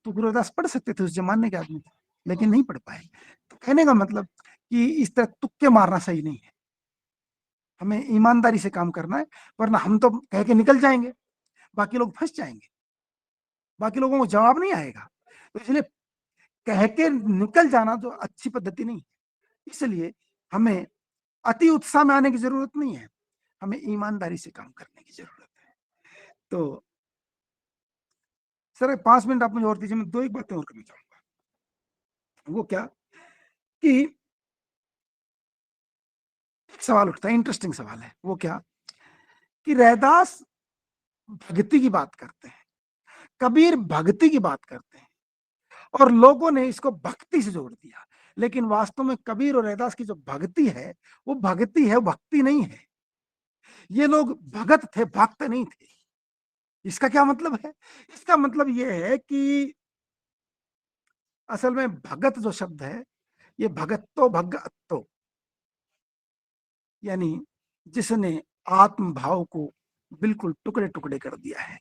तो गुरु रैदास पढ़ सकते थे, उस जमाने के आदमी थे, लेकिन नहीं पढ़ पाए। तो कहने का मतलब कि इस तरह तुक्के मारना सही नहीं है, हमें ईमानदारी से काम करना है, वरना हम तो कह के निकल जाएंगे, बाकी लोग फंस जाएंगे, बाकी लोगों को जवाब नहीं आएगा। तो इसलिए कह के निकल जाना तो अच्छी पद्धति नहीं है। इसलिए हमें अति उत्साह में आने की जरूरत नहीं है, हमें ईमानदारी से काम करने की जरूरत है। तो सर 5 मिनट आप मुझे और दीजिए, मैं 2 एक बातें और करना चाहूंगा। वो क्या कि एक सवाल उठता है, इंटरेस्टिंग सवाल है, वो क्या कि रैदास भक्ति की बात करते हैं, कबीर भक्ति की बात करते हैं, और लोगों ने इसको भक्ति से जोड़ दिया, लेकिन वास्तव में कबीर और रैदास की जो भक्ति है वो भक्ति है, भक्ति नहीं है। ये लोग भगत थे, भक्त नहीं थे। इसका क्या मतलब है? इसका मतलब ये है कि असल में भगत जो शब्द है, ये भगत्तो भगत्तो, यानी जिसने आत्म भाव को बिल्कुल टुकड़े टुकड़े कर दिया है,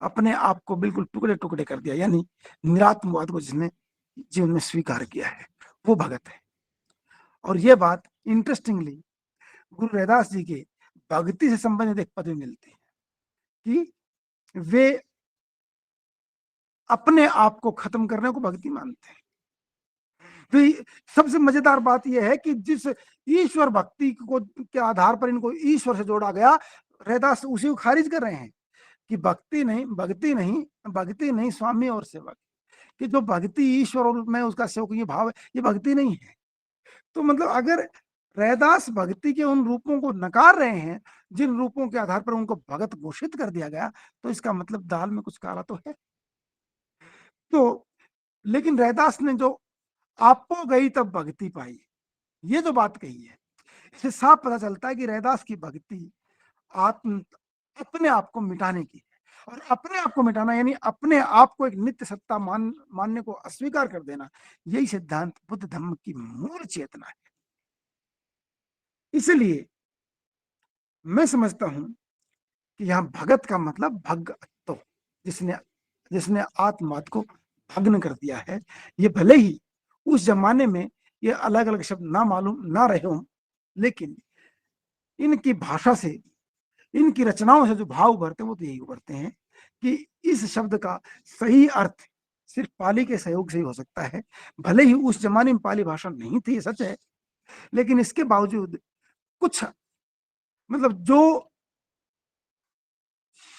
अपने आप को बिल्कुल टुकड़े टुकड़े कर दिया, यानी निरात्मवाद को जिसने जीवन में स्वीकार किया है, वो भगत है। और ये बात इंटरेस्टिंगली गुरु रैदास जी के भक्ति से संबंधित एक पद में मिलती है कि वे अपने आप को खत्म करने को भक्ति मानते हैं। तो सबसे मजेदार बात यह है कि जिस ईश्वर भक्ति को के आधार पर इनको ईश्वर से जोड़ा गया, रैदास उसी को खारिज कर रहे हैं कि भक्ति नहीं, भक्ति नहीं, भक्ति नहीं, स्वामी और सेवक, कि जो भक्ति ईश्वर और मैं उसका सेवक ये भाव है, ये भक्ति नहीं है। तो मतलब अगर रैदास भक्ति के उन रूपों को नकार रहे हैं जिन रूपों के आधार पर उनको भगत घोषित कर दिया गया, तो इसका मतलब दाल में कुछ काला तो है। तो लेकिन रैदास ने जो आपो गई तब भक्ति पाई, ये जो बात कही है, इससे साफ पता चलता है कि रैदास की भक्ति आत्म अपने आप को मिटाने की है। और अपने आप को मिटाना यानी अपने आप को एक नित्य सत्ता मानने को अस्वीकार कर देना, यही सिद्धांत बुद्ध धर्म की मूल चेतना है। इसलिए मैं समझता हूं कि यहाँ भगत का मतलब भगतो, जिसने जिसने आत्मात को भग्न कर दिया है। ये भले ही उस जमाने में ये अलग अलग शब्द ना मालूम ना रहे हों, लेकिन इनकी भाषा से, इनकी रचनाओं से जो भाव उभरते हैं वो तो यही उभरते हैं कि इस शब्द का सही अर्थ सिर्फ पाली के सहयोग से ही हो सकता है। भले ही उस जमाने में पाली भाषा नहीं थी, ये सच है, लेकिन इसके बावजूद कुछ मतलब जो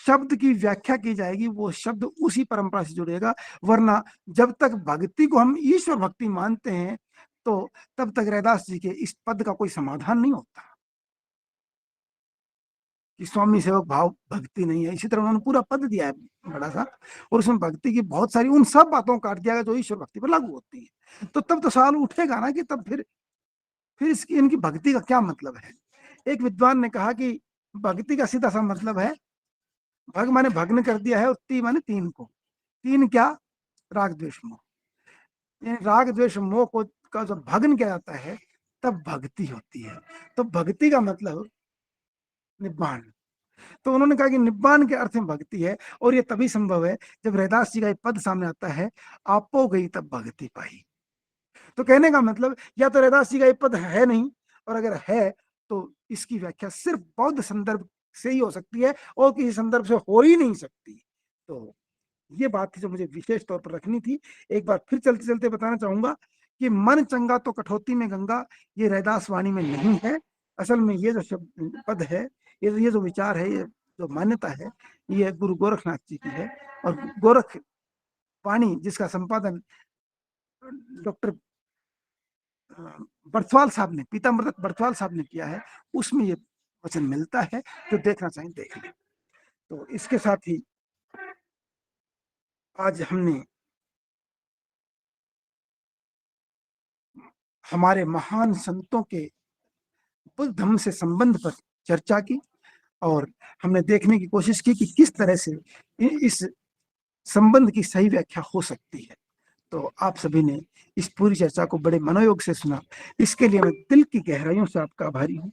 शब्द की व्याख्या की जाएगी वो शब्द उसी परंपरा से जुड़ेगा। वरना जब तक भक्ति को हम ईश्वर भक्ति मानते हैं तो तब तक रैदास जी के इस पद का कोई समाधान नहीं होता कि स्वामी सेवक भाव भक्ति नहीं है। इसी तरह उन्होंने पूरा पद दिया है बड़ा सा, और उसमें भक्ति की बहुत सारी उन सब बातों को काट दिया गया जो ईश्वर भक्ति पर लागू होती है। तो तब तो सवाल उठेगा ना कि तब फिर इसकी इनकी भक्ति का क्या मतलब है। एक विद्वान ने कहा कि भक्ति का सीधा सा मतलब है, भग माने भग्न कर दिया है, और ती माने तीन को। तीन क्या? राग द्वेष मोह। राग द्वेष मोह को का जब भग्न किया जाता है तब भक्ति होती है। तो भक्ति का मतलब निब्बाण। तो उन्होंने कहा कि निब्बाण के अर्थ में भक्ति है, और ये तभी संभव है जब रैदास जी का एक पद सामने आता है, आपो गई तब भक्ति पाई। तो कहने का मतलब या तो रैदास जी का एक पद है नहीं, और अगर है तो इसकी व्याख्या सिर्फ बौद्ध संदर्भ से ही हो सकती है और किसी संदर्भ से हो ही नहीं सकती। तो ये बात थी जो मुझे विशेष तौर पर रखनी थी। एक बार फिर चलते चलते बताना चाहूंगा कि मन चंगा तो कठौती में गंगा, ये रैदास वाणी में नहीं है। असल में ये जो शब्द पद है, ये जो विचार है, ये जो मान्यता है, ये गुरु गोरखनाथ जी की है। और गोरख वाणी जिसका संपादन डॉक्टर बर्थवाल साहब ने, पीताम्बरदत्त बर्थवाल साहब ने किया है, उसमें ये वचन मिलता है। जो देखना चाहिए देख लें। तो इसके साथ ही आज हमने हमारे महान संतों के बुद्ध धर्म से संबंध पर चर्चा की, और हमने देखने की कोशिश की कि किस तरह से इस संबंध की सही व्याख्या हो सकती है। तो आप सभी ने इस पूरी चर्चा को बड़े मनोयोग से सुना, इसके लिए मैं दिल की गहराइयों से आपका आभारी हूँ।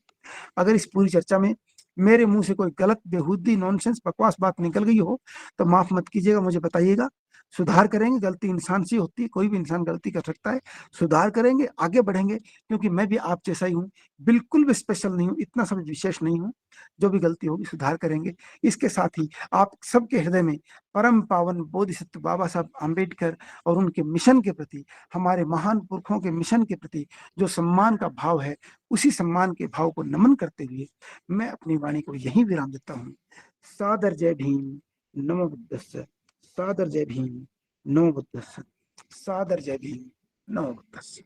अगर इस पूरी चर्चा में मेरे मुंह से कोई गलत, बेहूदी, नॉनसेंस, बकवास बात निकल गई हो तो माफ मत कीजिएगा, मुझे बताइएगा, सुधार करेंगे। गलती इंसान से होती है, कोई भी इंसान गलती कर सकता है। सुधार करेंगे, आगे बढ़ेंगे, क्योंकि मैं भी आप जैसा ही हूँ, बिल्कुल भी स्पेशल नहीं हूँ, इतना सब विशेष नहीं हूँ। जो भी गलती होगी सुधार करेंगे। इसके साथ ही आप सबके हृदय में परम पावन बोधिसत्व बाबा साहब आम्बेडकर और उनके मिशन के प्रति, हमारे महान पुरखों के मिशन के प्रति जो सम्मान का भाव है, उसी सम्मान के भाव को नमन करते हुए मैं अपनी वाणी को यहीं विराम देता हूँ। सादर जय भीम, नमो बुद्धस्स। सादर जय भीम, नमो बुद्धस्स। सादर जय भीम, नमो बुद्धस्स।